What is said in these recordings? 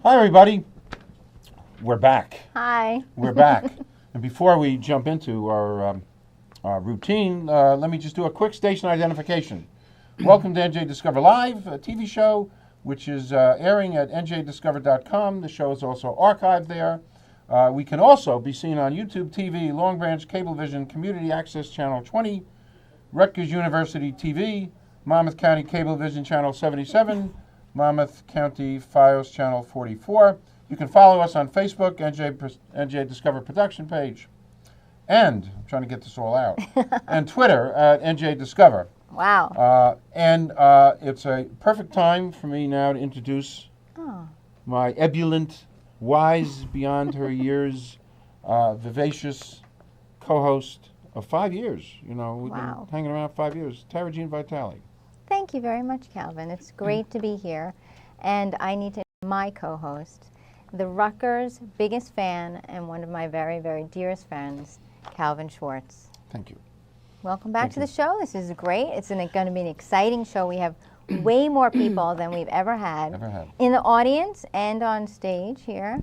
Hi, everybody. We're back. Hi. We're back. And before we jump into our routine, let me just do a quick station identification. Welcome to NJDiscover Live, a TV show which is airing at njdiscover.com. The show is also archived there. We can also be seen on YouTube TV, Long Branch Cablevision, Community Access Channel 20, Rutgers University TV, Monmouth County Cablevision Channel 77, Monmouth County FiOS Channel 44. You can follow us on Facebook, NJ Discover production page, and I'm trying to get this all out, and Twitter at NJ Discover. Wow. It's a perfect time for me now to introduce my ebullient, wise beyond her years, vivacious co-host of 5 years. You know, we've been hanging around 5 years. Tara Jean Vitale. Thank you very much, Calvin. It's great to be here. And I need to my co-host, the Rutgers' biggest fan and one of my very, very dearest friends, Calvin Schwartz. Thank you. Welcome back to the show. This is great. It's going to be an exciting show. We have way more people than we've ever had in the audience and on stage here.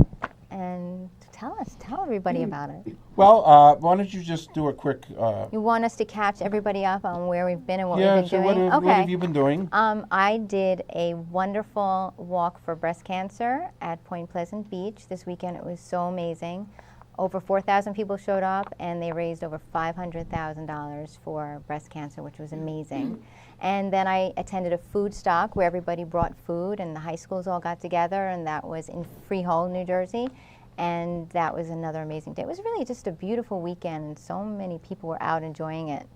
And tell everybody about it. Well, why don't you just do a quick... You want us to catch everybody up on where we've been and what we've been doing? What have you been doing? I did a wonderful walk for breast cancer at Point Pleasant Beach this weekend. It was so amazing. Over 4,000 people showed up, and they raised over $500,000 for breast cancer, which was amazing. And then I attended a food stock where everybody brought food, and the high schools all got together, and that was in Freehold, New Jersey. And that was another amazing day. It was really just a beautiful weekend, and so many people were out enjoying it.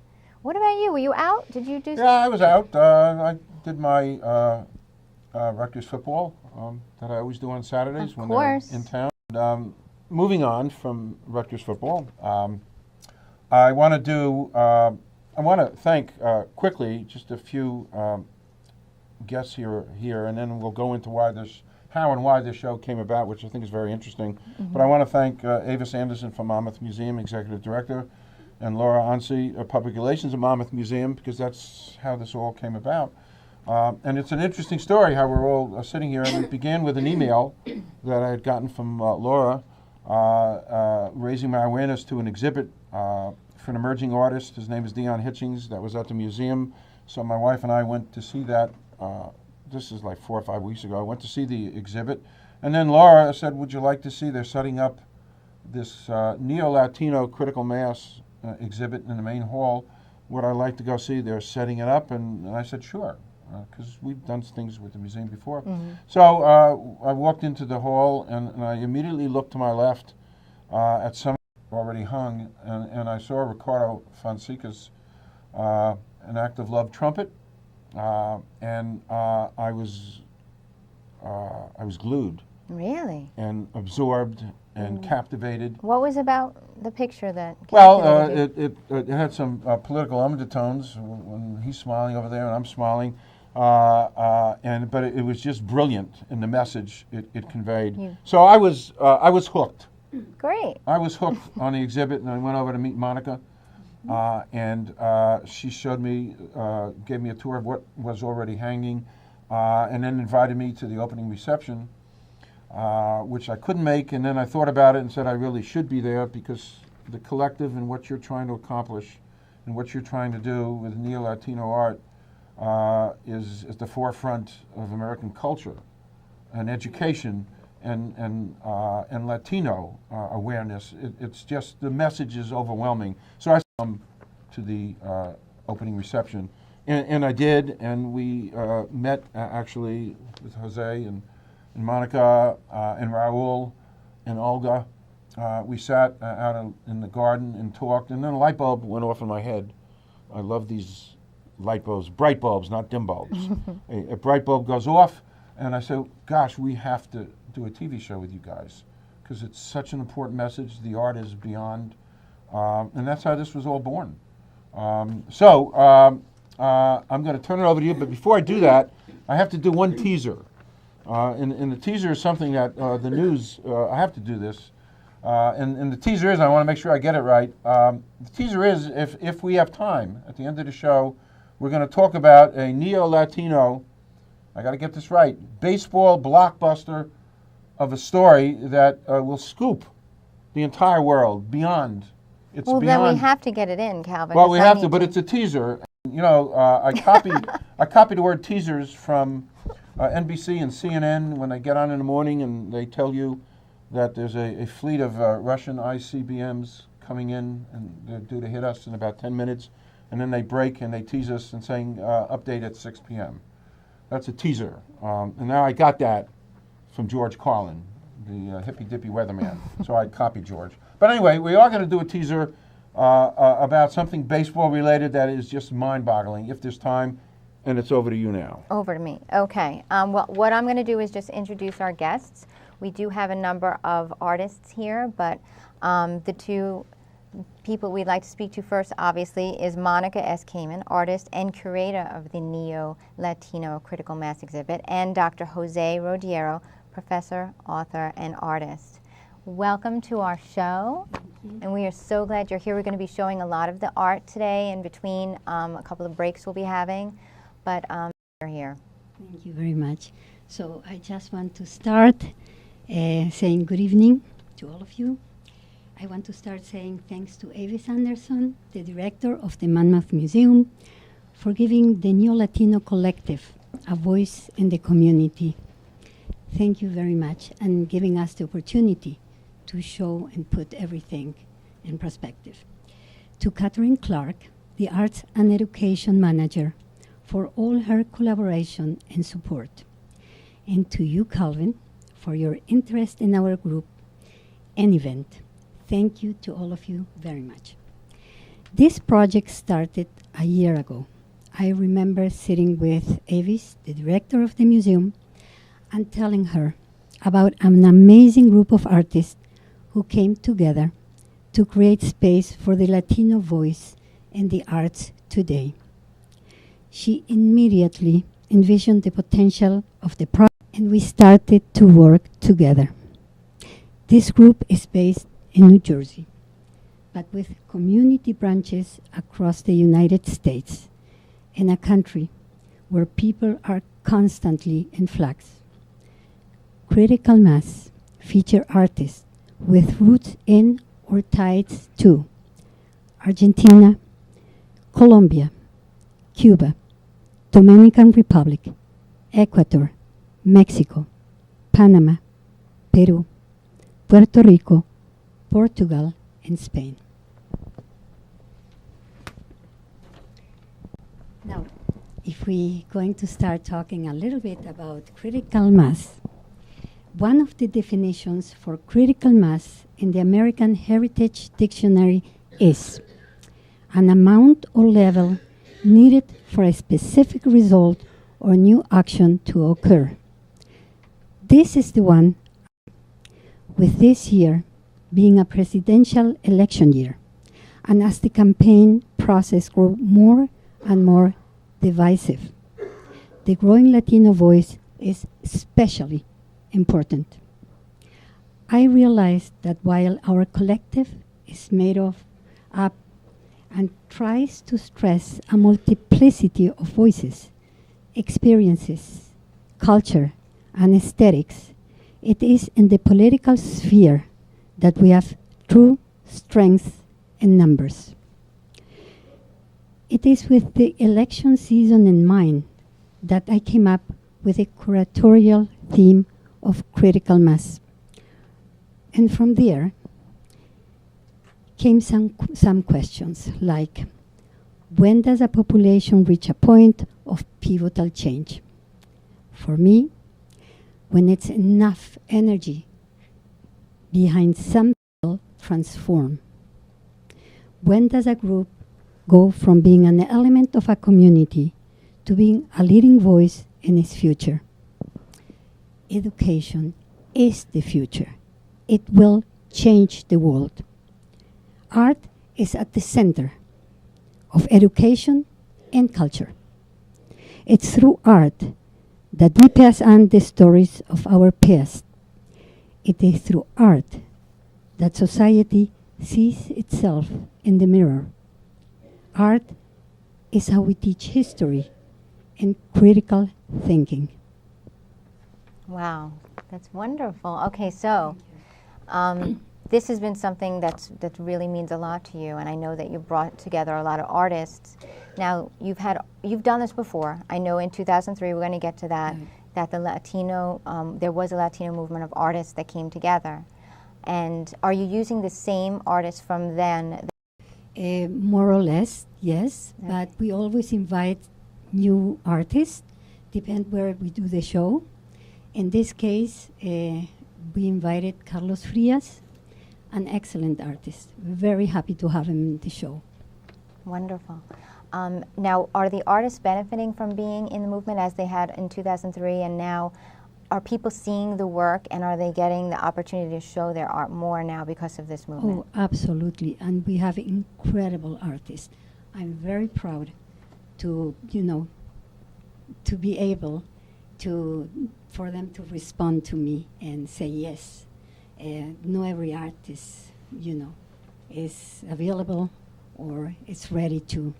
What about you? Were you out? Did you do something? Yeah, I was out. I did my Rutgers football that I always do on Saturdays when they're in town. And, moving on from Rutgers football, I want to thank quickly just a few guests here, and then we'll go into how and why this show came about, which I think is very interesting. But I want to thank Avis Anderson from Monmouth Museum, Executive Director, and Laura Ansi, Public Relations at Monmouth Museum, because that's how this all came about. And it's an interesting story how we're all sitting here, and it began with an email that I had gotten from Laura, raising my awareness to an exhibit for an emerging artist. His name is Dion Hitchings. That was at the museum. So my wife and I went to see that. This is like 4 or 5 weeks ago. I went to see the exhibit. And then Laura said, would you like to see, they're setting up this NEO-LATINO critical mass exhibit in the main hall. Would I like to go see? They're setting it up. And I said, sure, because we've done things with the museum before. So I walked into the hall, and I immediately looked to my left at someone already hung, and I saw Ricardo Fonseca's An Act of Love trumpet, and I was glued. Really? And absorbed and captivated. What was about the picture that captivated you? It had some political undertones when he's smiling over there and I'm smiling. But it was just brilliant in the message it conveyed. So I was hooked. Great. I was hooked on the exhibit, and I went over to meet Monica, and she showed me, gave me a tour of what was already hanging, and then invited me to the opening reception, which I couldn't make. And then I thought about it and said I really should be there, because the collective and what you're trying to accomplish and what you're trying to do with Neo-Latino art is at the forefront of American culture and education and Latino awareness. It's just, the message is overwhelming. So I come to the opening reception, and I did, and we met actually with Jose and Monica and Raul and Olga. We sat out in the garden and talked, and then a light bulb went off in my head. I love these light bulbs, bright bulbs, not dim bulbs. A bright bulb goes off, and I said, gosh, we have to do a TV show with you guys, because it's such an important message. The art is beyond, and that's how this was all born. I'm going to turn it over to you, but before I do that, I have to do one teaser. And the teaser is something that the news, I have to do this, and the teaser is, I want to make sure I get it right, the teaser is, if we have time, at the end of the show, we're going to talk about a Neo-Latino, I got to get this right, baseball blockbuster of a story that will scoop the entire world beyond. It's well, beyond. then we have to get it in, Calvin. Well, we have to, but it's a teaser. You know, I copied the word teasers from NBC and CNN when they get on in the morning and they tell you that there's a fleet of Russian ICBMs coming in and they're due to hit us in about 10 minutes. And then they break and they tease us and saying, update at 6 p.m. That's a teaser. And now I got that from George Carlin, the hippy-dippy weatherman. So I copied George. But anyway, we are going to do a teaser about something baseball-related that is just mind-boggling, if there's time. And it's over to you now. Over to me. Okay. Well, what I'm going to do is just introduce our guests. We do have a number of artists here, but the two people we'd like to speak to first, obviously, is Monica S. Kamen, artist and curator of the NEO-LATINO Critical Mass exhibit, and Dr. Jose Rodeiro, professor, author, and artist. Welcome to our show, and we are so glad you're here. We're going to be showing a lot of the art today in between a couple of breaks we'll be having, but you're here. Thank you very much. So I just want to start saying good evening to all of you. I want to start saying thanks to Avis Anderson, the director of the Monmouth Museum, for giving the NEO-LATINO Collective a voice in the community. Thank you very much, and giving us the opportunity to show and put everything in perspective. To Catherine Clark, the Arts and Education Manager, for all her collaboration and support. And to you, Calvin, for your interest in our group and event. Thank you to all of you very much. This project started a year ago. I remember sitting with Avis, the director of the museum, and telling her about an amazing group of artists who came together to create space for the Latino voice in the arts today. She immediately envisioned the potential of the project, and we started to work together. This group is based in New Jersey, but with community branches across the United States, in a country where people are constantly in flux. Critical Mass feature artists with roots in or ties to Argentina, Colombia, Cuba, Dominican Republic, Ecuador, Mexico, Panama, Peru, Puerto Rico, Portugal, and Spain. Now, if we're going to start talking a little bit about critical mass, one of the definitions for critical mass in the American Heritage Dictionary is an amount or level needed for a specific result or new action to occur. This is the one with this year being a presidential election year, and as the campaign process grew more and more divisive, the growing Latino voice is especially important. I realized that while our collective is made up and tries to stress a multiplicity of voices, experiences, culture, and aesthetics, it is in the political sphere that we have true strength in numbers. It is with the election season in mind that I came up with a curatorial theme of critical mass. And from there came some questions like, when does a population reach a point of pivotal change? For me, when it's enough energy behind some people transform. When does a group go from being an element of a community to being a leading voice in its future? Education is the future. It will change the world. Art is at the center of education and culture. It's through art that we pass on the stories of our past. It is through art that society sees itself in the mirror. Art is how we teach history and critical thinking. Wow, that's wonderful. Okay, so this has been something that really means a lot to you, and I know that you brought together a lot of artists. Now, you've done this before. I know in 2003, we're going to get to that, that the Latino, there was a Latino movement of artists that came together. And are you using the same artists from then? More or less, yes, but we always invite new artists, depend where we do the show. In this case, we invited Carlos Frias, an excellent artist. We're very happy to have him in the show. Wonderful. Now, are the artists benefiting from being in the movement as they had in 2003, and now are people seeing the work, and are they getting the opportunity to show their art more now because of this movement? Oh, absolutely, and we have incredible artists. I'm very proud to, to be able for them to respond to me and say yes. Not every artist, is available or is ready to.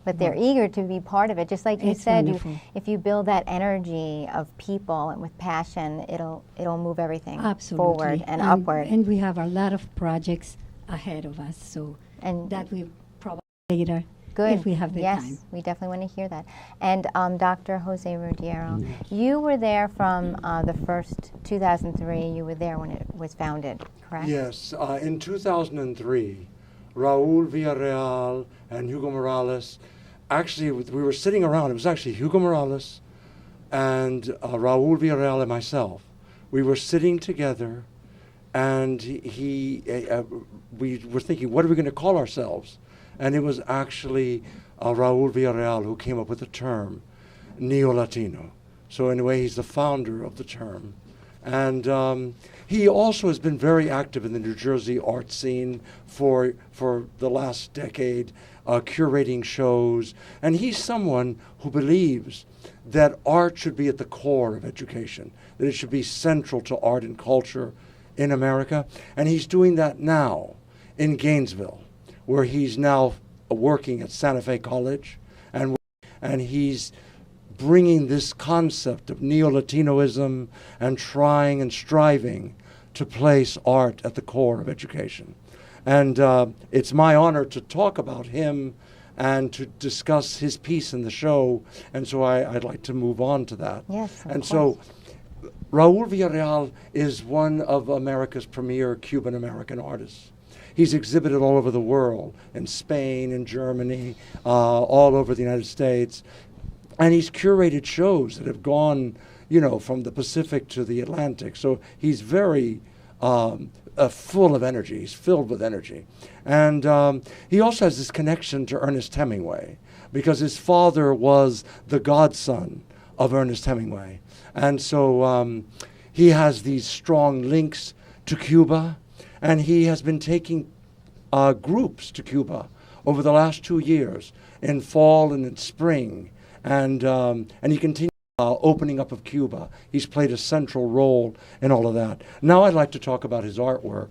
But they're eager to be part of it. Just like you said, if you build that energy of people and with passion, it'll move everything forward and upward. And we have a lot of projects ahead of us, so that we probably later. Good. If we have the time. Yes, we definitely want to hear that. And Dr. Jose Rodeiro, you were there from the first 2003. You were there when it was founded, correct? Yes. In 2003, Raul Villarreal and Hugo Morales, actually, we were sitting around. It was actually Hugo Morales and Raul Villarreal and myself. We were sitting together, and we were thinking, what are we going to call ourselves? And it was actually Raul Villarreal who came up with the term NEO-LATINO. So in a way, he's the founder of the term. And he also has been very active in the New Jersey art scene for the last decade, curating shows. And he's someone who believes that art should be at the core of education, that it should be central to art and culture in America. And he's doing that now in Gainesville, where he's now working at Santa Fe College, and he's bringing this concept of neo-Latinoism and trying and striving to place art at the core of education. And it's my honor to talk about him and to discuss his piece in the show, and so I'd like to move on to that. Yes, of course. So Raul Villarreal is one of America's premier Cuban-American artists. He's exhibited all over the world, in Spain, in Germany, all over the United States. And he's curated shows that have gone, from the Pacific to the Atlantic. So he's very full of energy. He's filled with energy. And he also has this connection to Ernest Hemingway, because his father was the godson of Ernest Hemingway. And so he has these strong links to Cuba. And he has been taking groups to Cuba over the last 2 years, in fall and in spring, and he continues opening up of Cuba. He's played a central role in all of that. Now I'd like to talk about his artwork.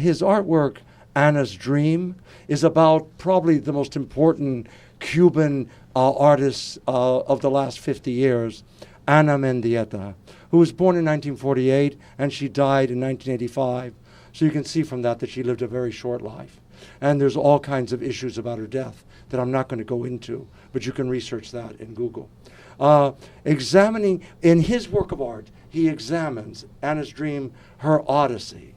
His artwork, Anna's Dream, is about probably the most important Cuban artist of the last 50 years, Ana Mendieta, who was born in 1948 and she died in 1985. So you can see from that she lived a very short life. And there's all kinds of issues about her death that I'm not going to go into, but you can research that in Google. Examining, in his work of art, he examines Anna's Dream, her odyssey,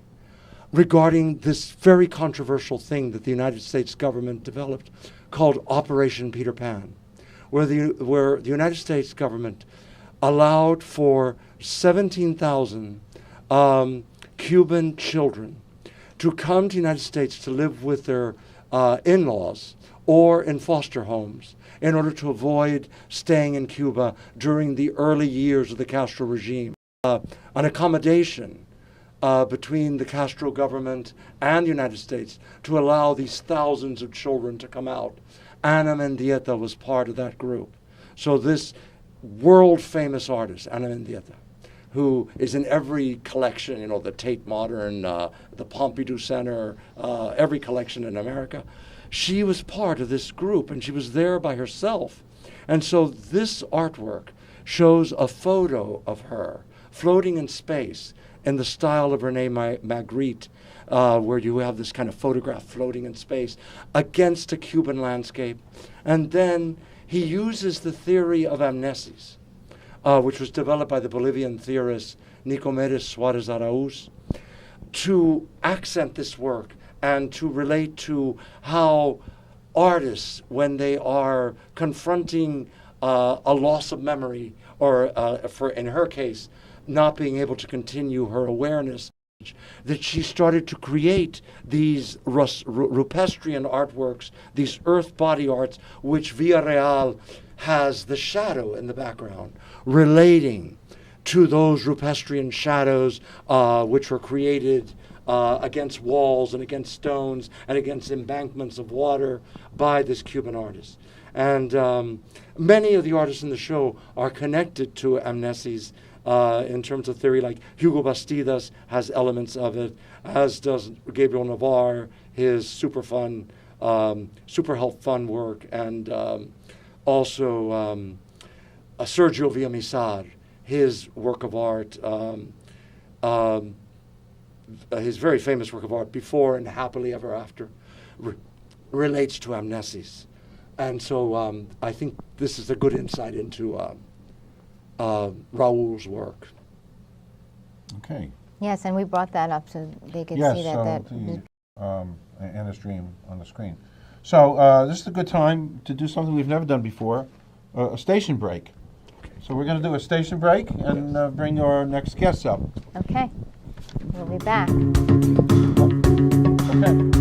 regarding this very controversial thing that the United States government developed called Operation Peter Pan, where the United States government allowed for 17,000 Cuban children to come to the United States to live with their in-laws or in foster homes in order to avoid staying in Cuba during the early years of the Castro regime. An accommodation between the Castro government and the United States to allow these thousands of children to come out. Ana Mendieta was part of that group. So this world-famous artist, Ana Mendieta, who is in every collection, the Tate Modern, the Pompidou Center, every collection in America. She was part of this group, and she was there by herself. And so this artwork shows a photo of her floating in space in the style of Rene Magritte, where you have this kind of photograph floating in space against a Cuban landscape. And then he uses the theory of amnesis, which was developed by the Bolivian theorist Nicomedes Suarez Arauz, to accent this work and to relate to how artists, when they are confronting a loss of memory, or in her case, not being able to continue her awareness, that she started to create these Rupestrian artworks, these earth body arts, which Villarreal has the shadow in the background, relating to those Rupestrian shadows which were created against walls and against stones and against embankments of water by this Cuban artist. And many of the artists in the show are connected to amnesis in terms of theory, like Hugo Bastidas has elements of it, as does Gabriel Navarre, his super help fun work, and also Sergio Villamizar, his work of art, his very famous work of art, Before and Happily Ever After, relates to amnesis. And so I think this is a good insight into Raul's work. Okay. Yes, and we brought that up so they could Yes, see so that. and the stream on the screen. So this is a good time to do something we've never done before, a station break. So we're going to do a station break and bring our next guests up. Okay, we'll be back. Okay.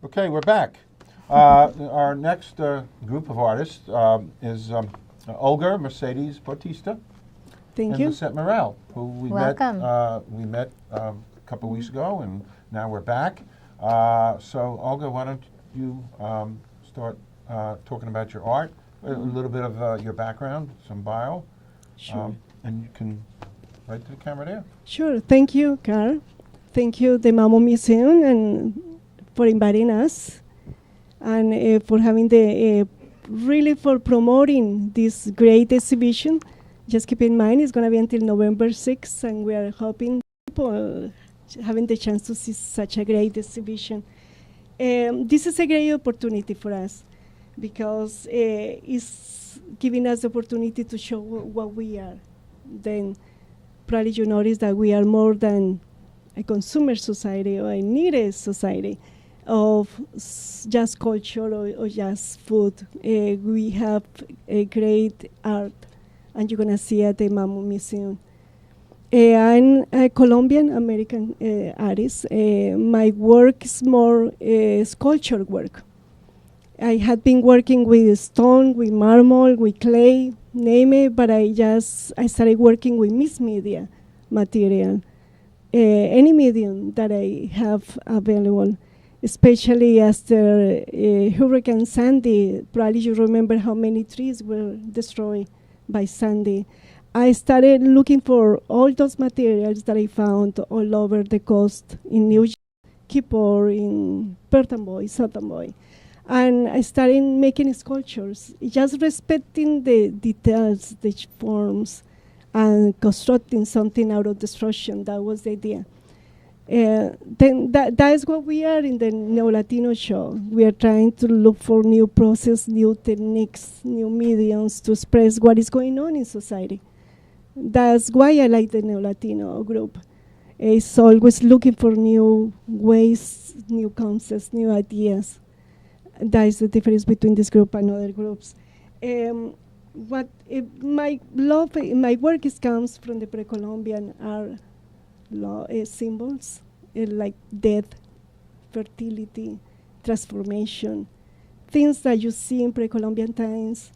Okay, we're back. Our next group of artists is Olga Mercedes Bautista Thank and you. Lisette Morel, who we Welcome. met a couple weeks ago, and now we're back. So Olga, why don't you start talking about your art, a little bit of your background, some bio, Sure. and you can right to the camera there. Sure. Thank you, Carl. Thank you, the Mamo Museum, and for inviting us, and for having the really for promoting this great exhibition. Just keep in mind, it's going to be until November 6th, and we are hoping people having the chance to see such a great exhibition. This is a great opportunity for us because it's giving us the opportunity to show what we are. Then probably you notice that we are more than a consumer society or a needed society of just culture or just food. We have a great art, and you're going to see at the Mamo Museum. I'm a Colombian-American artist. My work is more sculpture work. I had been working with stone, with marble, with clay, name it, but I started working with mixed media material, any medium that I have available, especially after Hurricane Sandy. Probably you remember how many trees were destroyed by Sandy. I started looking for all those materials that I found all over the coast in New York, Keyport, in Perth-Amboy, South-Amboy. And I started making sculptures, just respecting the details, the forms, and constructing something out of destruction. That was the idea. Then that is what we are in the NEO-LATINO show. We are trying to look for new process, new techniques, new mediums to express what is going on in society. That's why I like the NEO-LATINO group. It's always looking for new ways, new concepts, new ideas. That is the difference between this group and other groups. My work comes from the pre-Columbian art symbols, like death, fertility, transformation, things that you see in pre-Columbian times.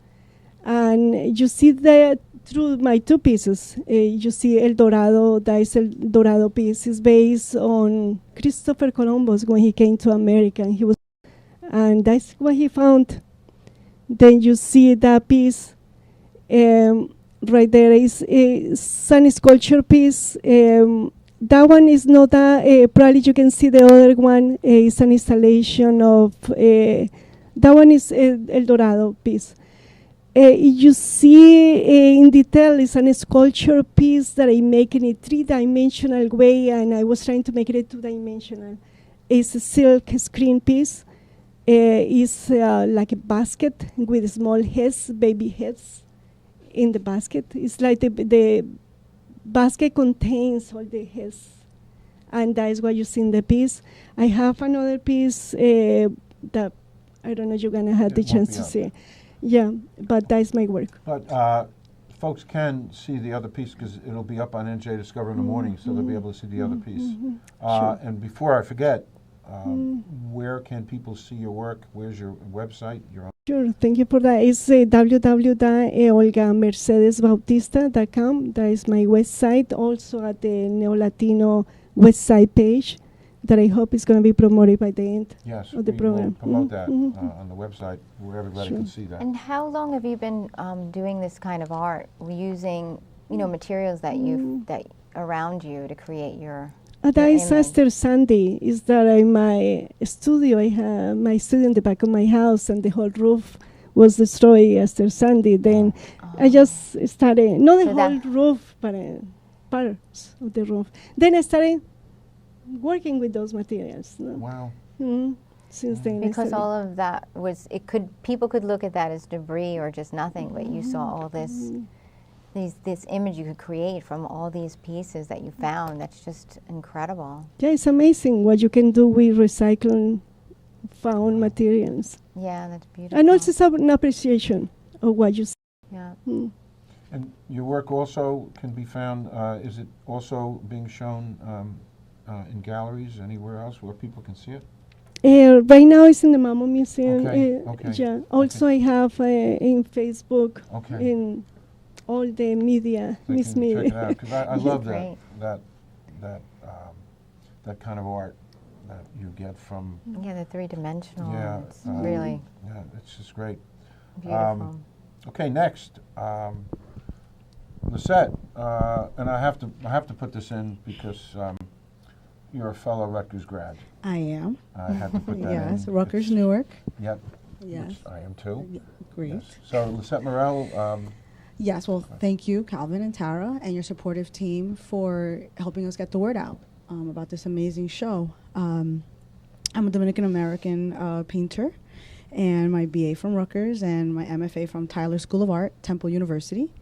And you see that through my two pieces. You see El Dorado, that is El Dorado piece, is based on Christopher Columbus when he came to America. And that's what he found. Then you see that piece right there is a sculpture piece. That one is not probably you can see the other one is an installation of, that one is El Dorado piece. You see in detail is a sculpture piece that I make in a three-dimensional way, and I was trying to make it two-dimensional. It's a silk screen piece. It's like a basket with small heads, baby heads in the basket. It's like the basket contains all the heads, and that is what you see in the piece. I have another piece that I don't know if you're going to have the chance to see. Yeah, but that's my work. But folks can see the other piece because it'll be up on NJDISCOVER in the morning, so they'll be able to see the other piece. Sure. And before I forget, where can people see your work? Where's your website? Sure, thank you for that. It's www.olgamercedesbautista.com. That is my website. Also at the NEO-LATINO website page that I hope is going to be promoted by the end of the program. Will promote that on the website where everybody can see that. And how long have you been doing this kind of art, using materials that that around you to create your That is after Sunday. Is that in my studio? I have my studio in the back of my house, and the whole roof was destroyed after Sunday. Then I just started, not the whole roof, but parts of the roof. Then I started working with those materials. Wow. Since then, because all of that was, people could look at that as debris or just nothing, but you saw all this. This image you could create from all these pieces that you found. That's just incredible. Yeah, it's amazing what you can do with recycling found materials. Yeah, that's beautiful. And also an appreciation of what you see. Yeah. And your work also can be found, is it also being shown in galleries, anywhere else where people can see it? Right now it's in the MAMO Museum. Okay. Yeah. Also I have in Facebook, Okay. in all the media, They Miss can Media. check it out, 'cause I love Great. that kind of art that you get from. Yeah, the three-dimensional. Yeah, It's really Yeah, it's just great. beautiful. Okay, next, Lisette, and I have to put this in because you're a fellow Rutgers grad. I am. I had to put that in. Yes, Rutgers, Newark. Yep. Yes. Which I am too. Great. Yes. So Lisette Morel. Yes, well, thank you, Calvin and Tara, and your supportive team for helping us get the word out about this amazing show. I'm a Dominican-American painter, and my BA from Rutgers and my M.F.A. from Tyler School of Art, Temple University.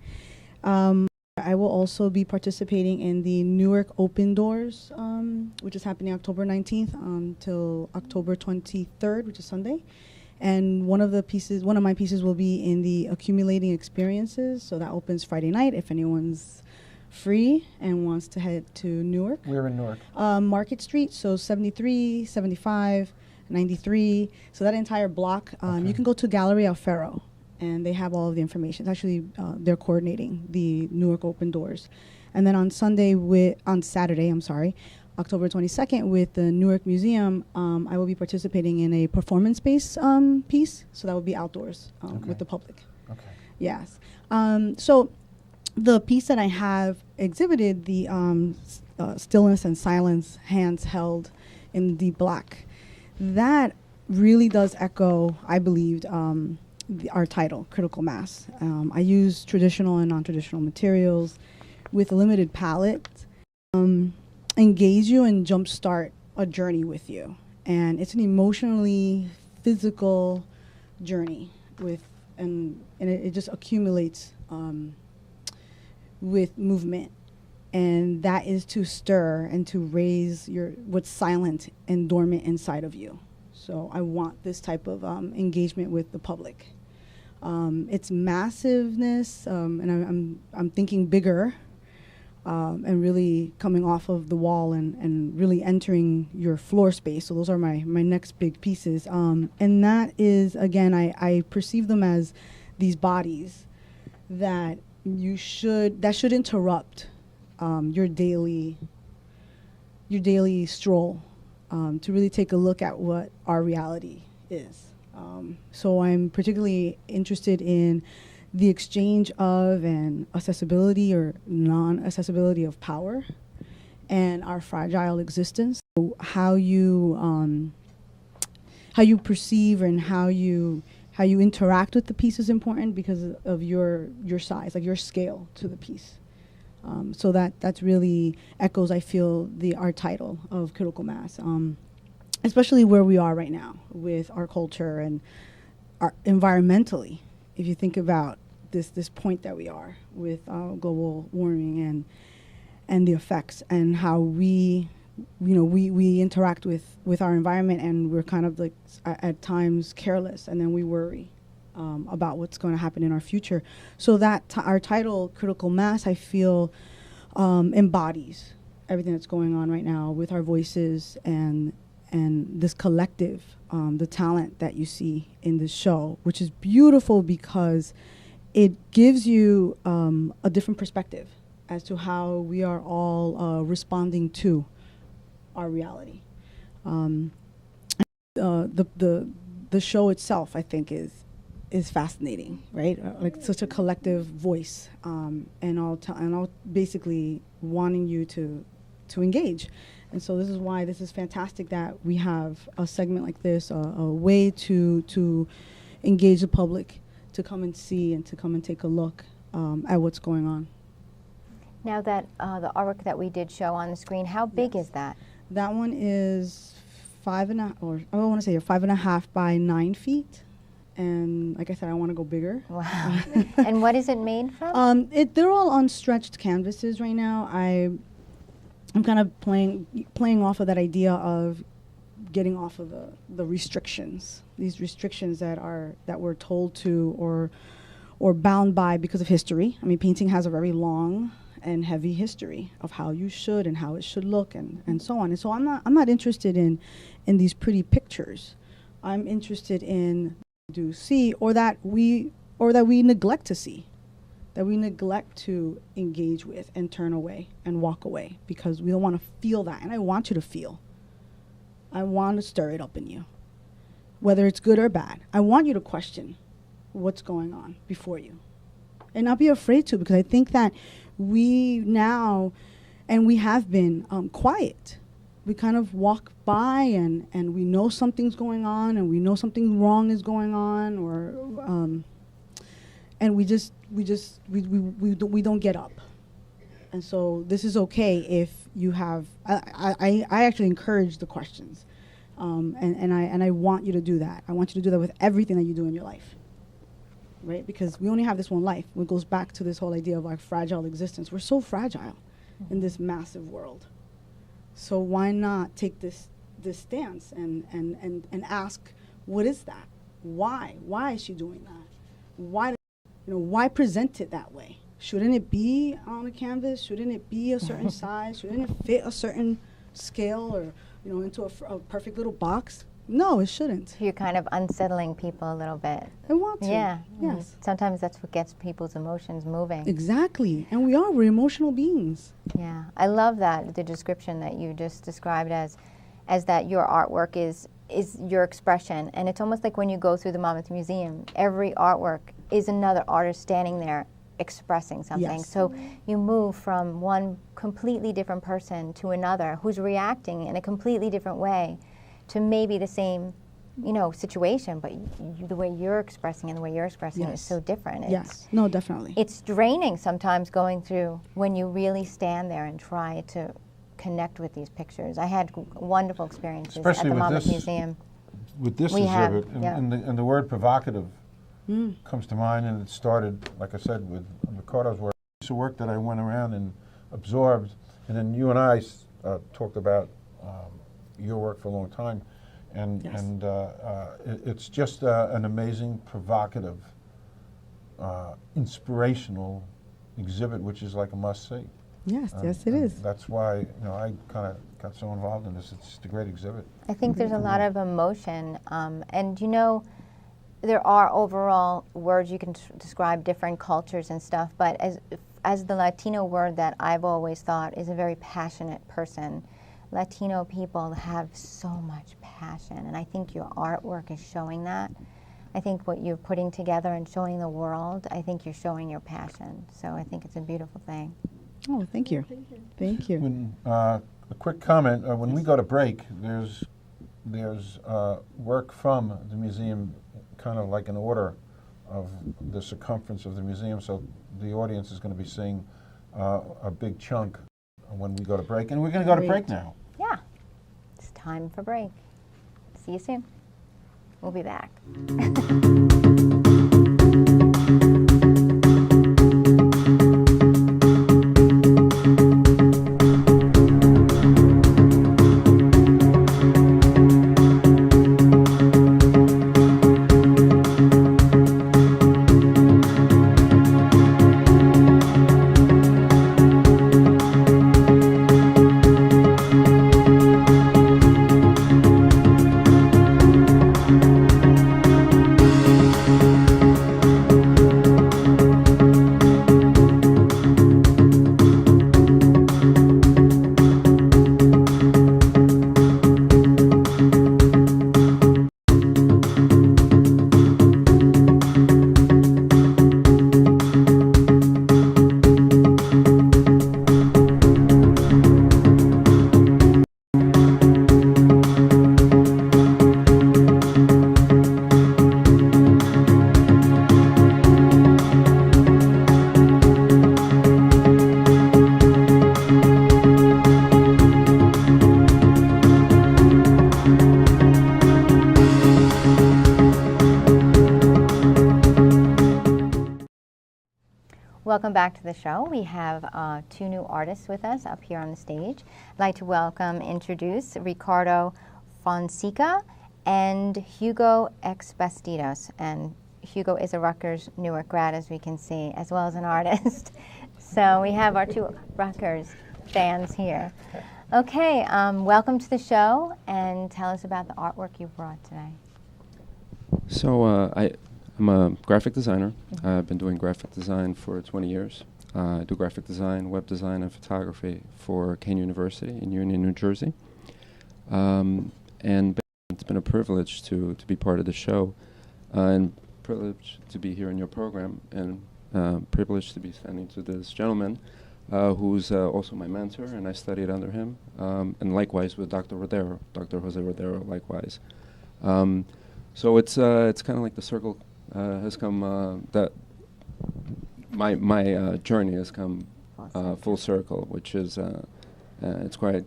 I will also be participating in the Newark Open Doors, which is happening October 19th until October 23rd, which is Sunday. And one of my pieces will be in the Accumulating Experiences. So that opens Friday night if anyone's free and wants to head to Newark. We're in Newark. Market Street, so 73, 75, 93. So that entire block, you can go to Gallery Alfaro, and they have all of the information. It's actually, they're coordinating the Newark Open Doors. And then on Saturday, October 22nd, with the Newark Museum, I will be participating in a performance-based piece. So that will be outdoors with the public. Okay. Yes. So the piece that I have exhibited, the Stillness and Silence, Hands Held in the Black, that really does echo, I believed, our title, Critical Mass. I use traditional and non-traditional materials with a limited palette. engage you and jumpstart a journey with you. And it's an emotionally physical journey and it just accumulates with movement. And that is to stir and to raise what's silent and dormant inside of you. So I want this type of engagement with the public. It's massiveness, and I'm thinking bigger, and really coming off of the wall and really entering your floor space. So those are my next big pieces. And that is, again, I perceive them as these bodies that should interrupt your daily stroll, to really take a look at what our reality is. So I'm particularly interested in the exchange of and accessibility or non-accessibility of power and our fragile existence. So how you perceive and how you interact with the piece is important because of your size, like your scale to the piece. So that's really echoes, I feel, our title of Critical Mass, especially where we are right now with our culture and our environmentally. If you think about this point that we are with global warming and the effects and how we interact with our environment, and we're kind of like at times careless, and then we worry about what's going to happen in our future. So that our title, Critical Mass, I feel embodies everything that's going on right now with our voices and this collective, the talent that you see in this show, which is beautiful because it gives you a different perspective as to how we are all responding to our reality. The show itself, I think, is fascinating, right? Like such a collective voice, and all basically wanting you to engage. And so this is why this is fantastic that we have a segment like this, a way to engage the public, to come and see and to come and take a look at what's going on. Now that the artwork that we did show on the screen, how big is that? That one is 5.5 by 9 feet. And like I said, I want to go bigger. Wow. And what is it made from? They're all on stretched canvases right now. I'm kind of playing off of that idea of getting off of the restrictions, these restrictions that we're told to or bound by because of history. I mean, painting has a very long and heavy history of how you should and how it should look and so on. And so I'm not interested in these pretty pictures. I'm interested in do see or that we neglect to see, that we neglect to engage with and turn away and walk away because we don't want to feel that. And I want you to feel. I want to stir it up in you, whether it's good or bad. I want you to question what's going on before you and not be afraid to, because I think that we now, and we have been quiet. We kind of walk by and we know something's going on and we know something wrong is going on, or and we don't get up. And so this is okay if you have. I actually encourage the questions, and I want you to do that. I want you to do that with everything that you do in your life, right? Because we only have this one life. It goes back to this whole idea of our fragile existence. We're so fragile in this massive world. So why not take this stance and ask, what is that? Why? Why is she doing that? Why present it that way? Shouldn't it be on a canvas? Shouldn't it be a certain size? Shouldn't it fit a certain scale or into a perfect little box? No, it shouldn't. You're kind of unsettling people a little bit. I want to. Yeah. Yes. Sometimes that's what gets people's emotions moving. Exactly. And we're emotional beings. Yeah. I love that, the description that you just described as that your artwork is your expression. And it's almost like when you go through the Monmouth Museum, every artwork is another artist standing there expressing something. Yes. So you move from one completely different person to another who's reacting in a completely different way to maybe the same, situation, but the way you're expressing and the way you're expressing is so different. Yes, no, definitely. It's draining sometimes going through when you really stand there and try to connect with these pictures. I had wonderful experiences Especially at the with Monmouth this- Museum. With this We have, exhibit, yeah. and the word provocative comes to mind, and it started, like I said, with Ricardo's work. It's a work that I went around and absorbed, and then you and I talked about your work for a long time, and Yes. it's just an amazing, provocative, inspirational exhibit, which is like a must-see. Yes, yes, it And is. That's why I kind of got so involved in this. It's just a great exhibit. I think there's a lot of emotion, and there are overall words you can describe different cultures and stuff, but as the Latino word that I've always thought is a very passionate person, Latino people have so much passion, and I think your artwork is showing that. I think what you're putting together and showing the world, I think you're showing your passion. So I think it's a beautiful thing. Oh, thank you. Thank you. When, a quick comment, when we go to break, there's work from the museum, kind of like an order of the circumference of the museum, so the audience is going to be seeing a big chunk when we go to break. And we're going to go to break Great. now. Yeah, it's time for break. See you soon. We'll be back. Welcome back to the show. We have two new artists with us up here on the stage. I'd like to introduce Ricardo Fonseca and Hugo ex BASTIDAS. And Hugo is a Rutgers Newark grad, as we can see, as well as an artist. So we have our two Rutgers fans here. Okay, welcome to the show, and tell us about the artwork you brought today. So I'm a graphic designer. I've been doing graphic design for 20 years. I do graphic design, web design, and photography for Kane University in Union, New Jersey. And it's been a privilege to be part of the show, and privilege to be here in your program, and privilege to be standing to this gentleman who's also my mentor, and I studied under him, and likewise with Dr. Rodeiro, Dr. Jose Rodeiro, likewise. So it's kind of like the circle has come, that my journey has come full circle, which is it's quite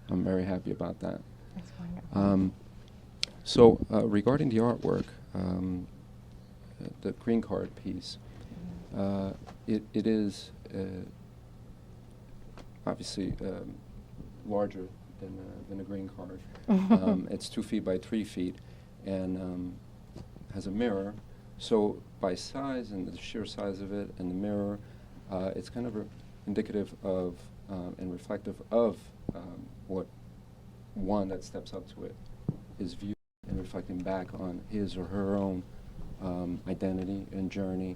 I'm very happy about that. That's wonderful. So regarding the artwork, the green card piece, it is obviously larger than a green card. It's 2 feet by 3 feet, and has a mirror. So by size and the sheer size of it and the mirror, it's kind of indicative of and reflective of what one that steps up to it is viewing and reflecting back on his or her own identity and journey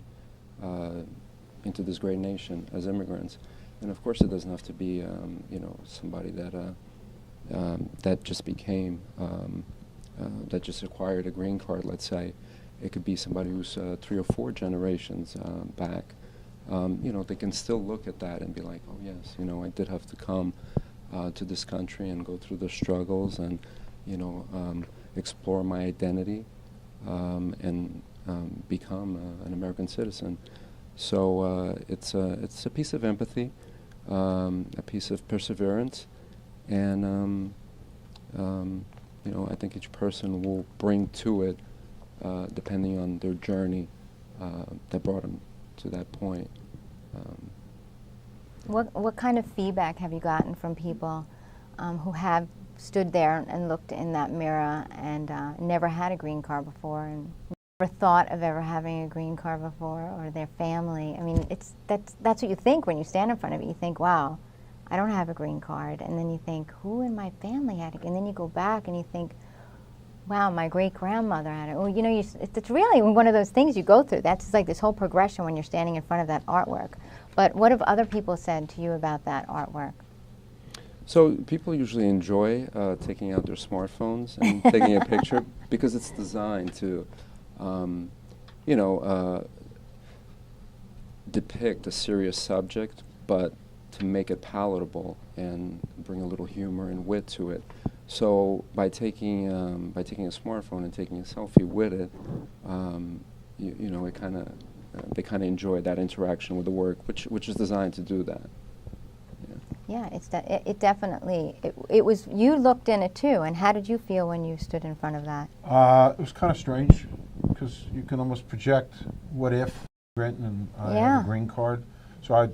into this great nation as immigrants. And of course, it doesn't have to be somebody that that just became that just acquired a green card, let's say. It could be somebody who's 3 or 4 generations back. They can still look at that and be like, oh yes, I did have to come to this country and go through the struggles and, explore my identity and become an American citizen. So it's a piece of empathy. a piece of perseverance, and you know, I think each person will bring to it, depending on their journey that brought them to that point. What kind of feedback have you gotten from people who have stood there and looked in that mirror and never had a green card before and never thought of ever having a green card before, or their family? I mean, that's what you think when you stand in front of it. You think, wow, I don't have a green card. And then you think, who in my family had it? And then you go back and you think, wow, my great-grandmother had it. Well, you know, it's really one of those things you go through. That's like this whole progression when you're standing in front of that artwork. But what have other people said to you about that artwork? So people usually enjoy taking out their smartphones and taking a picture because it's designed to, you know, depict a serious subject, but to make it palatable and bring a little humor and wit to it. So by taking a smartphone and taking a selfie with it, you know, it kind of they kind of enjoy that interaction with the work, which is designed to do that. Yeah, it definitely, it was, you looked in it too, and how did you feel when you stood in front of that? It was kind of strange, because you can almost project what if Brenton had a green card. So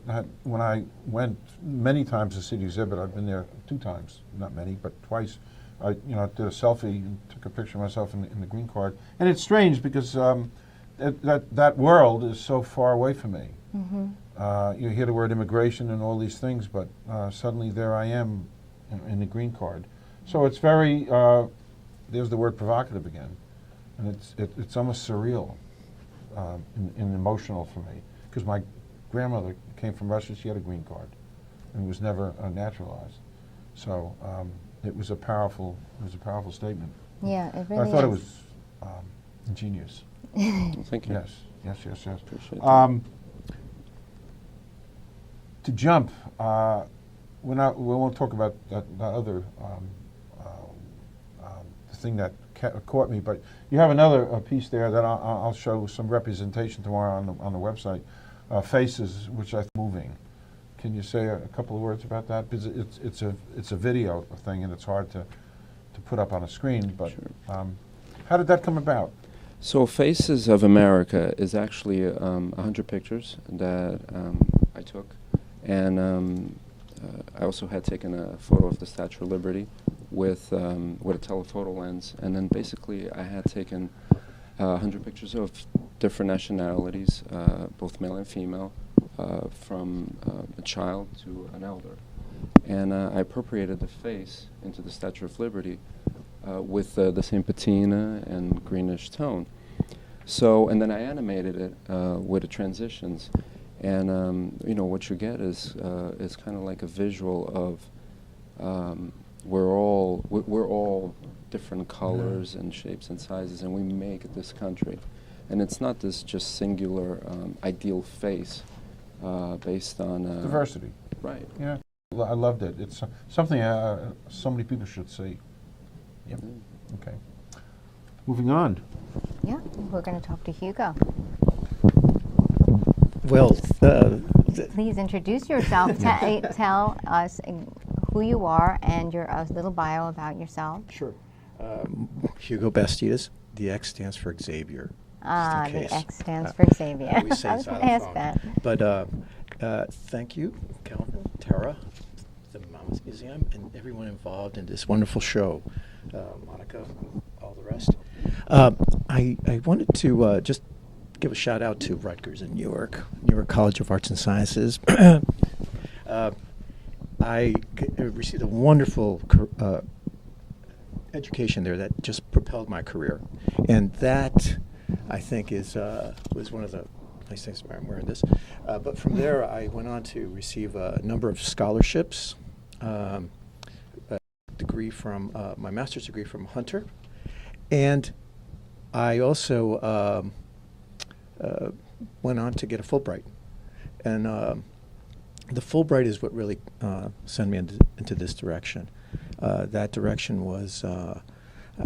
when I went many times to see the exhibit, I've been there 2 times, not many, but twice. I did a selfie and took a picture of myself in the green card. And it's strange because that world is so far away from me. Mm-hmm. You hear the word immigration and all these things, but suddenly there I am in the green card. So it's very, there's the word provocative again. And it's almost surreal and emotional for me. Because my grandmother came from Russia, she had a green card and was never naturalized. So it was a powerful statement. Yeah, it really is. I thought it was ingenious. Thank you. Yes. Appreciate that. To jump, we won't talk about that other the thing that caught me, but you have another piece there that I'll show some representation tomorrow on the website. Faces, which I think moving. Can you say a couple of words about that? Because it's a video thing, and it's hard to put up on a screen. But sure. How did that come about? So Faces of America is actually 100 pictures that I took, and I also had taken a photo of the Statue of Liberty with a telephoto lens, and then basically I had taken 100 pictures of different nationalities, both male and female, from a child to an elder. And I appropriated the face into the Statue of Liberty with the same patina and greenish tone. So, and then I animated it with the transitions. And you know, what you get is kind of like a visual of we're all different colors and shapes and sizes, and we make this country. And it's not this just singular ideal face based on diversity. Right. Yeah, I loved it. It's something so many people should see. Yep. Okay. Moving on. Yeah, we're going to talk to Hugo. Well, Please introduce yourself. Tell us who you are and your little bio about yourself. sure. Hugo Bastidas. The X stands for Xavier. Ah, just in the case. X stands for Xavier. We say I was it's on going to the ask phone. that. But thank you, Calvin, Tara, the Mamas Museum, and everyone involved in this wonderful show. Monica, all the rest. I wanted to just give a shout out to Rutgers in Newark College of Arts and Sciences. I received a wonderful education there that just propelled my career, and that I think was one of the nice things about wearing this. But from there, I went on to receive a number of scholarships. A degree from my master's degree from Hunter, and I also went on to get a Fulbright, and the Fulbright is what really sent me into this direction. That direction was, I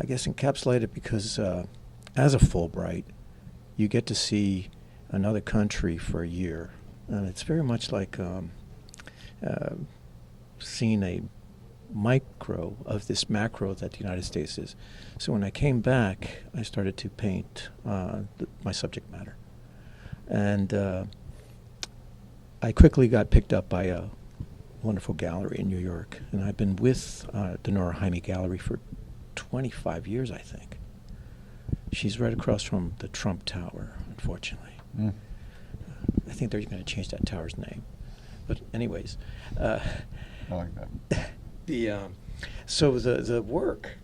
guess, encapsulated because as a Fulbright, you get to see another country for a year, and it's very much like seen a micro of this macro that the United States is. So when I came back, I started to paint my subject matter. And I quickly got picked up by a wonderful gallery in New York. And I've been with the Nora Jaime Gallery for 25 years, I think. She's right across from the Trump Tower, unfortunately. Mm. I think they're going to change that tower's name. But anyways. I like that. So the work,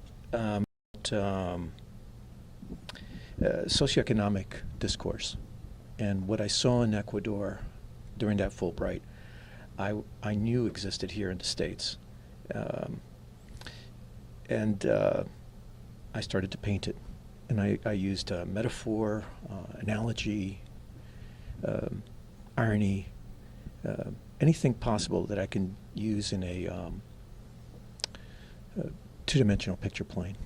socioeconomic discourse, and what I saw in Ecuador during that Fulbright, I knew existed here in the States, and I started to paint it, and I used metaphor, analogy, irony, anything possible that I can use in a two-dimensional picture plane.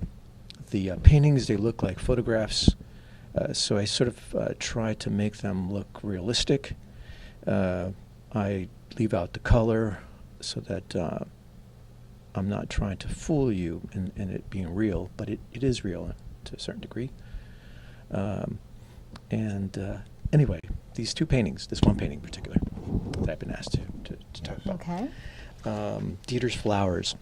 The paintings, they look like photographs, so I sort of try to make them look realistic. I leave out the color so that I'm not trying to fool you in it being real, but it is real to a certain degree. Anyway, these two paintings, this one painting in particular, that I've been asked to talk about. Okay. Dieter's Flowers.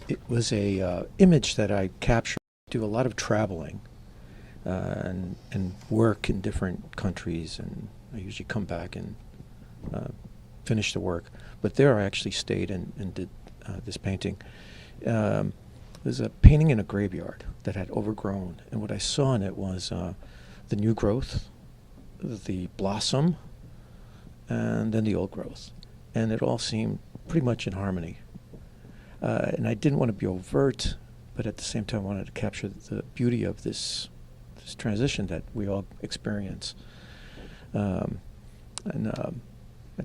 It was a image that I captured. Do a lot of traveling and work in different countries, and I usually come back and finish the work. But there I actually stayed and did this painting. There's a painting in a graveyard that had overgrown, and what I saw in it was the new growth, the blossom, and then the old growth. And it all seemed pretty much in harmony. And I didn't want to be overt, but at the same time I wanted to capture the beauty of this transition that we all experience. I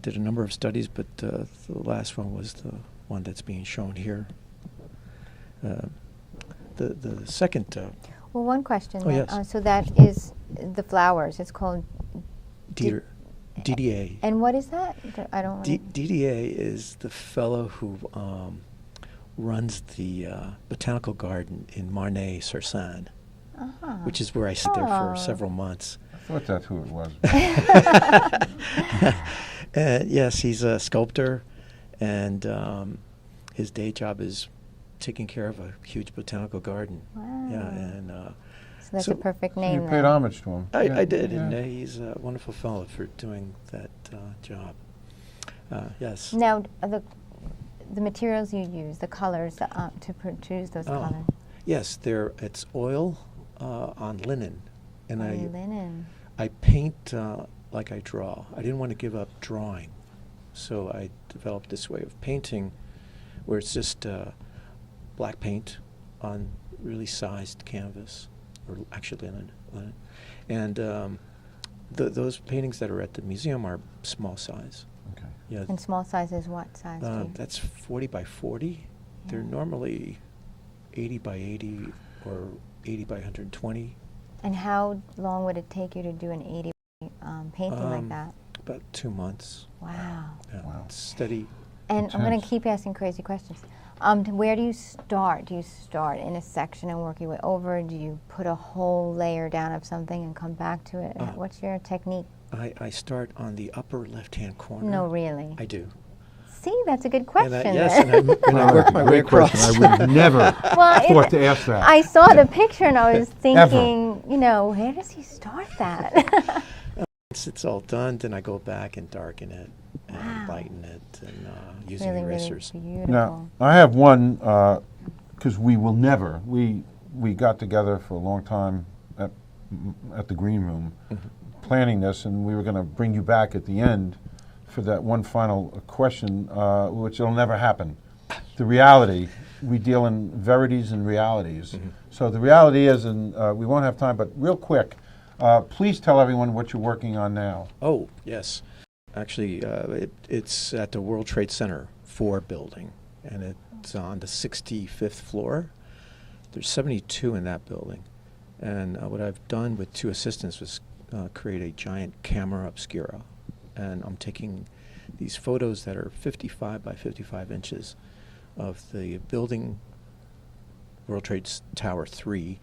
did a number of studies, but the last one was the one that's being shown here. The second... well, one question. Oh, then. yes. So that is the flowers. It's called... Dieter. DDA. And what is that? I don't... DDA is the fellow who runs the botanical garden in Marnay-sur-Seine, which is where I sit there for several months. I thought that's who it was. Yes, he's a sculptor, and his day job is taking care of a huge botanical garden. Wow. Yeah, and so that's a perfect name. You then. paid homage to him. I did, Yeah. and he's a wonderful fellow for doing that job. Yes. Now, the materials you use, the colors to produce those colors. Yes, it's oil on linen, and Linen. I paint like I draw. I didn't want to give up drawing, so I developed this way of painting, where it's just black paint on really sized canvas, or actually linen. And those paintings that are at the museum are small size. Okay. Yeah. And small size is what size? do you- That's 40 by 40. They're normally 80 by 80 or 80 by 120. And how long would it take you to do an 80 painting like that? About 2 months. Wow. Yeah, Wow. it's steady. And I'm going Intense. to keep asking crazy questions. Where do you start? Do you start in a section and work your way over? Do you put a whole layer down of something and come back to it? What's your technique? I start on the upper left-hand corner. No, really. I do. See, that's a good question. And I work my way Great question. across. I would never Well, thought to ask that. I saw the picture and I was thinking, where does he start that? Once it's all done, then I go back and darken it and Wow. lighten it and using really, erasers. really beautiful. Now, I have one, because we got together for a long time at the Green Room, planning this, and we were going to bring you back at the end for that one final question, which will never happen. The reality, we deal in verities and realities. So the reality is, and we won't have time, but real quick, please tell everyone what you're working on now. Oh, yes. Actually, it's at the World Trade Center 4 building, and it's on the 65th floor. There's 72 in that building. And what I've done with 2 assistants was create a giant camera obscura and I'm taking these photos that are 55 by 55 inches of the building, World Trade Tower 3,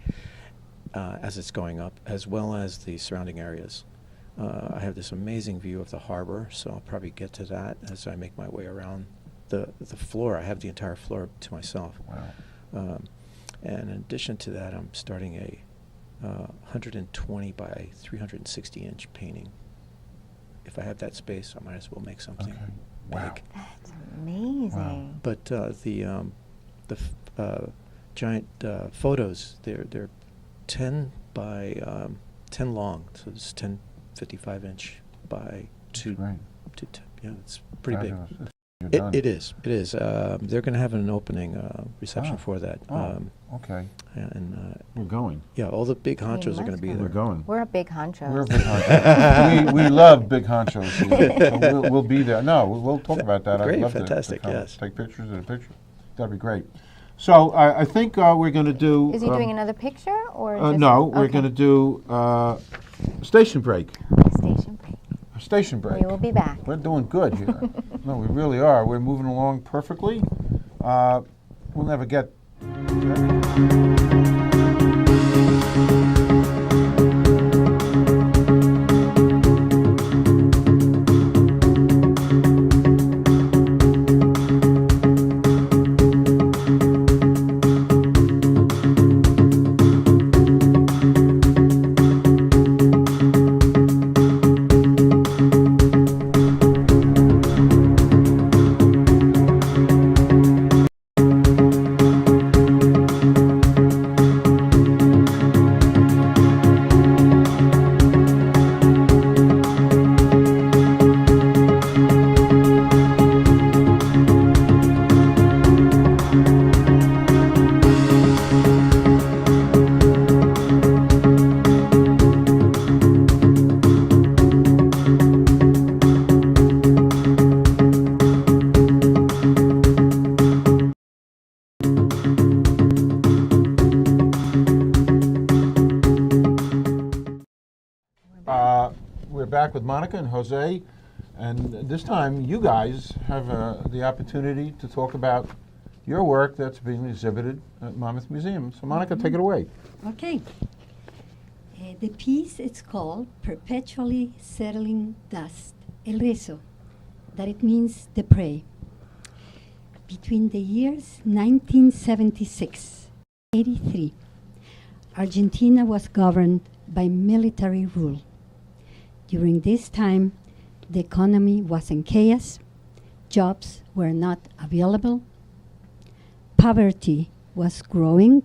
as it's going up, as well as the surrounding areas. I have this amazing view of the harbor, so I'll probably get to that as I make my way around the floor. I have the entire floor to myself. Wow. And in addition to that, I'm starting a 120 by 360 inch painting. If I have that space, I might as well make something Okay. Wow. big. That's amazing. Wow. But the giant photos, they're 10 by 10 long, so it's 10 55-inch by 2 Right. to yeah, it's pretty big. Fabulous. You're done. It is. They're going to have an opening reception Oh. for that. Oh, okay. And We're going. yeah, all the big honchos are going to be must We're there. going. We're a big honcho. We're big honchos. we love big honchos here. So we'll be there. No, we'll talk about that. Great, I'd love fantastic, to come yes. take pictures of the picture. That'd be great. So I think we're going to do. Is he doing another picture or? just No, we're okay. going to do station break. Station break. A station break. We will be back. We're doing good here. No, we really are. We're moving along perfectly. We'll never get. We're back with Monica and Jose, and this time you guys have the opportunity to talk about your work that's being exhibited at Monmouth Museum. So Monica, take it away. Okay. The piece is called Perpetually Settling Dust, El Rezo, that it means the prey. Between the years 1976 and 83, Argentina was governed by military rule. During this time, the economy was in chaos, jobs were not available, poverty was growing,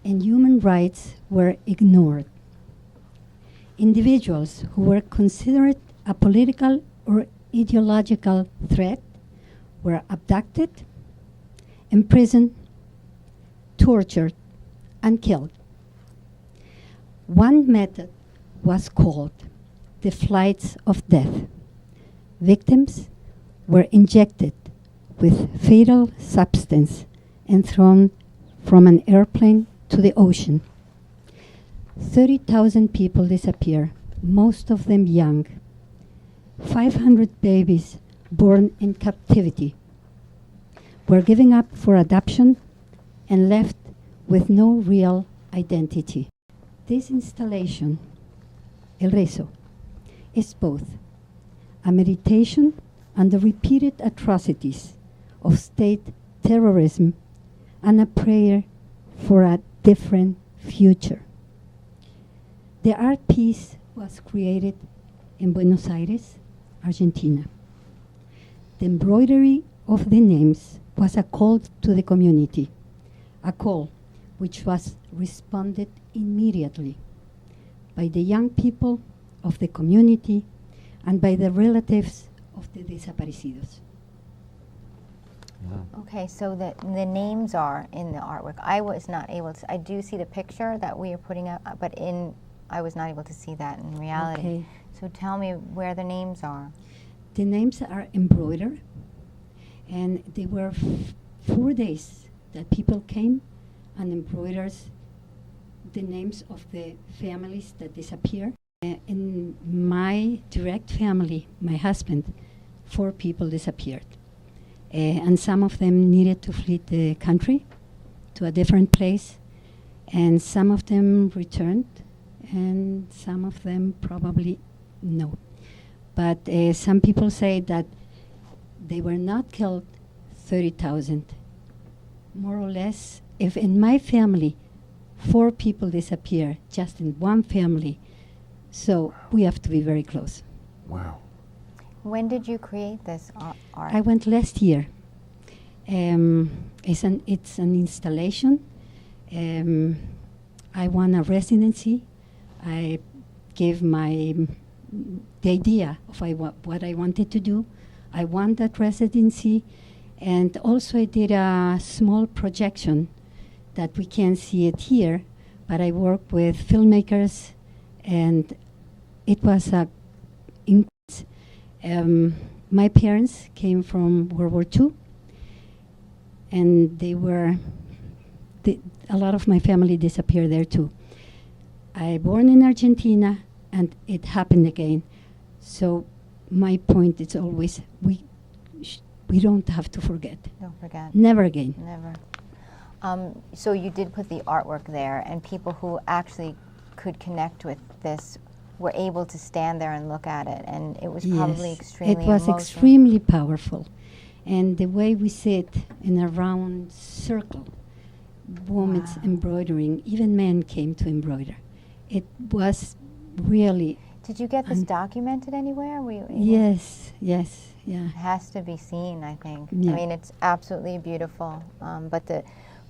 and human rights were ignored. Individuals who were considered a political or ideological threat were abducted, imprisoned, tortured, and killed. One method was called the flights of death. Victims were injected with fatal substance and thrown from an airplane to the ocean. 30,000 people disappear, most of them young. 500 babies born in captivity were given up for adoption and left with no real identity. This installation, El Rezo, is both a meditation on the repeated atrocities of state terrorism and a prayer for a different future. The art piece was created in Buenos Aires, Argentina. The embroidery of the names was a call to the community, a call which was responded immediately by the young people of the community and by the relatives of the desaparecidos. Okay, so the names are in the artwork. I was not able to. I do see the picture that we are putting up, but I was not able to see that in reality. Okay. So tell me where the names are. The names are embroidered, and they were 4 days that people came and embroidered the names of the families that disappeared. In my direct family, my husband, 4 people disappeared. And some of them needed to flee the country to a different place. And some of them returned, and some of them probably no. But some people say that they were not killed 30,000. More or less, if in my family 4 people disappear just in one family, so we have to be very close. Wow. When did you create this art? I went last year. It's an installation. I won a residency. I gave the idea of what I wanted to do. I won that residency, and also I did a small projection that we can't see it here, but I worked with filmmakers, and it was my parents came from World War II, and a lot of my family disappeared there too. I born in Argentina, and it happened again. So my point is always we don't have to forget. Don't forget. Never again. Never. So you did put the artwork there, and people who actually could connect with this were able to stand there and look at it, and it was probably extremely it was emotional. extremely powerful. And the way we sit in a round circle, women embroidering, even men came to embroider. It was really... Did you get this documented anywhere? Were you able? Yes, yeah. It has to be seen, I think. Yeah. I mean, it's absolutely beautiful.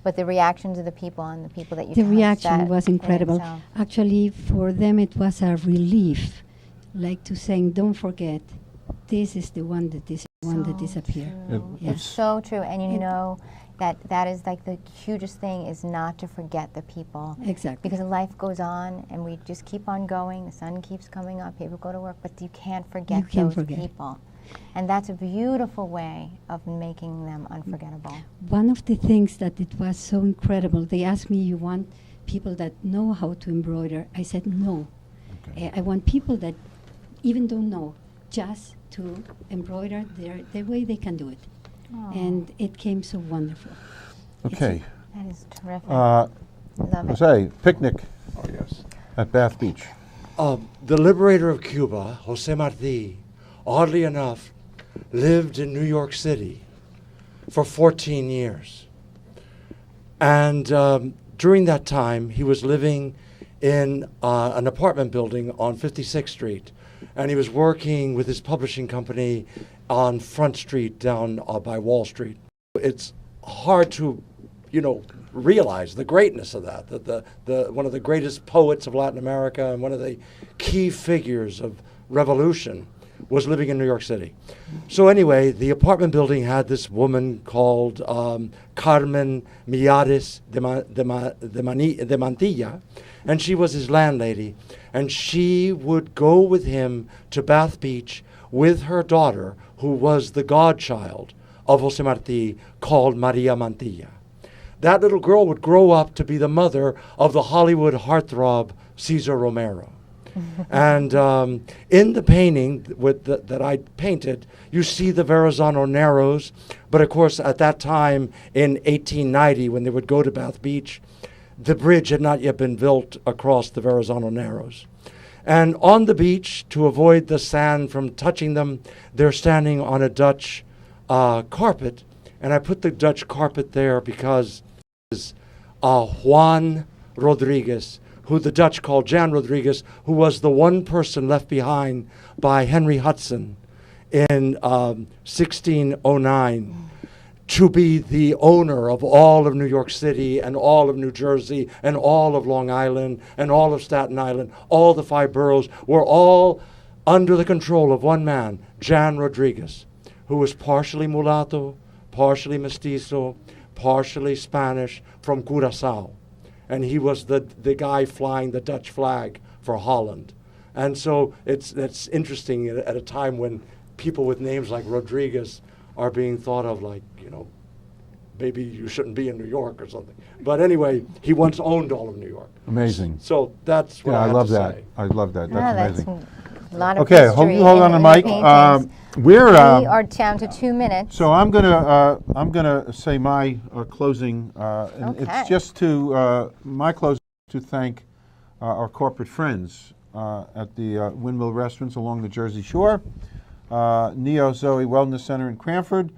But the reactions of the people and the people that you The touched, reaction that was in incredible. itself. Actually, for them it was a relief, like to saying, don't forget, this is the one that disappeared. True. Yeah. It's so true, and you know that is like the hugest thing is not to forget the people. Exactly. Because life goes on, and we just keep on going. The sun keeps coming up. People go to work, but you can't forget those people. And that's a beautiful way of making them unforgettable. One of the things that it was so incredible, they asked me, you want people that know how to embroider? I said, no. Okay. I want people that even don't know, just to embroider the way they can do it. Oh. And it came so wonderful. Okay. That is terrific. Love it. Jose, picnic Oh, yes. at Bath Beach. The liberator of Cuba, Jose Marti, oddly enough, lived in New York City for 14 years. And during that time, he was living in an apartment building on 56th Street. And he was working with his publishing company on Front Street down by Wall Street. It's hard to, realize the greatness of that the one of the greatest poets of Latin America and one of the key figures of revolution was living in New York City. So anyway, the apartment building had this woman called Carmen Millares de Mantilla, and she was his landlady. And she would go with him to Bath Beach with her daughter, who was the godchild of Jose Marti, called Maria Mantilla. That little girl would grow up to be the mother of the Hollywood heartthrob Cesar Romero. And in the painting that I painted, you see the Verrazano Narrows. But of course, at that time in 1890, when they would go to Bath Beach, the bridge had not yet been built across the Verrazano Narrows. And on the beach, to avoid the sand from touching them, they're standing on a Dutch carpet. And I put the Dutch carpet there because Juan Rodriguez, who the Dutch called Jan Rodriguez, who was the one person left behind by Henry Hudson in 1609 to be the owner of all of New York City and all of New Jersey and all of Long Island and all of Staten Island. All the 5 boroughs were all under the control of one man, Jan Rodriguez, who was partially mulatto, partially mestizo, partially Spanish, from Curaçao. And he was the guy flying the Dutch flag for Holland. And so it's interesting at a time when people with names like Rodriguez are being thought of like, maybe you shouldn't be in New York or something. But anyway, he once owned all of New York. Amazing. So that's what Yeah, I I had love to that. say. I love that. Oh, That's amazing. a lot of Okay, history hold on in a your mic. paintings. We are down to 2 minutes. So I'm gonna say my closing, and Okay. it's just to my closing to thank our corporate friends at the Windmill Restaurants along the Jersey Shore, Neo-Zoe Wellness Center in Cranford,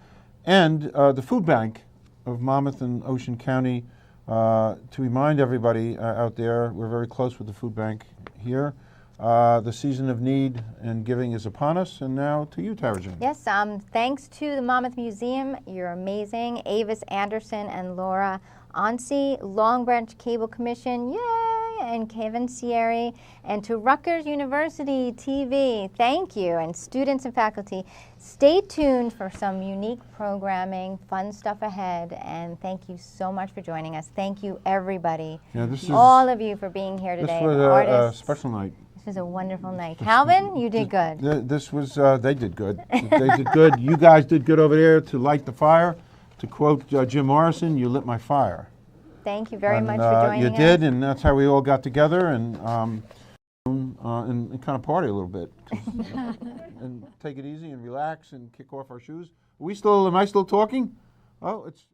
and the Food Bank of Monmouth and Ocean County. To remind everybody out there, we're very close with the Food Bank here. The season of need and giving is upon us. And now to you, Tara Jane. Yes, thanks to the Monmouth Museum. You're amazing. Avis Anderson and Laura Onsi, Long Branch Cable Commission, yay, and Kevin Sierri, and to Rutgers University TV, thank you, and students and faculty. Stay tuned for some unique programming, fun stuff ahead, and thank you so much for joining us. Thank you, everybody, Yeah, this is all of you for being here this today. was a Artists. special night. This was a wonderful night. Calvin, you did good. This was they did good. They did good. You guys did good over there to light the fire. To quote Jim Morrison, "You lit my fire." Thank you very And, much for joining us. You did, and that's how we all got together and kind of party a little bit, and take it easy and relax and kick off our shoes. Am I still talking? Oh, it's.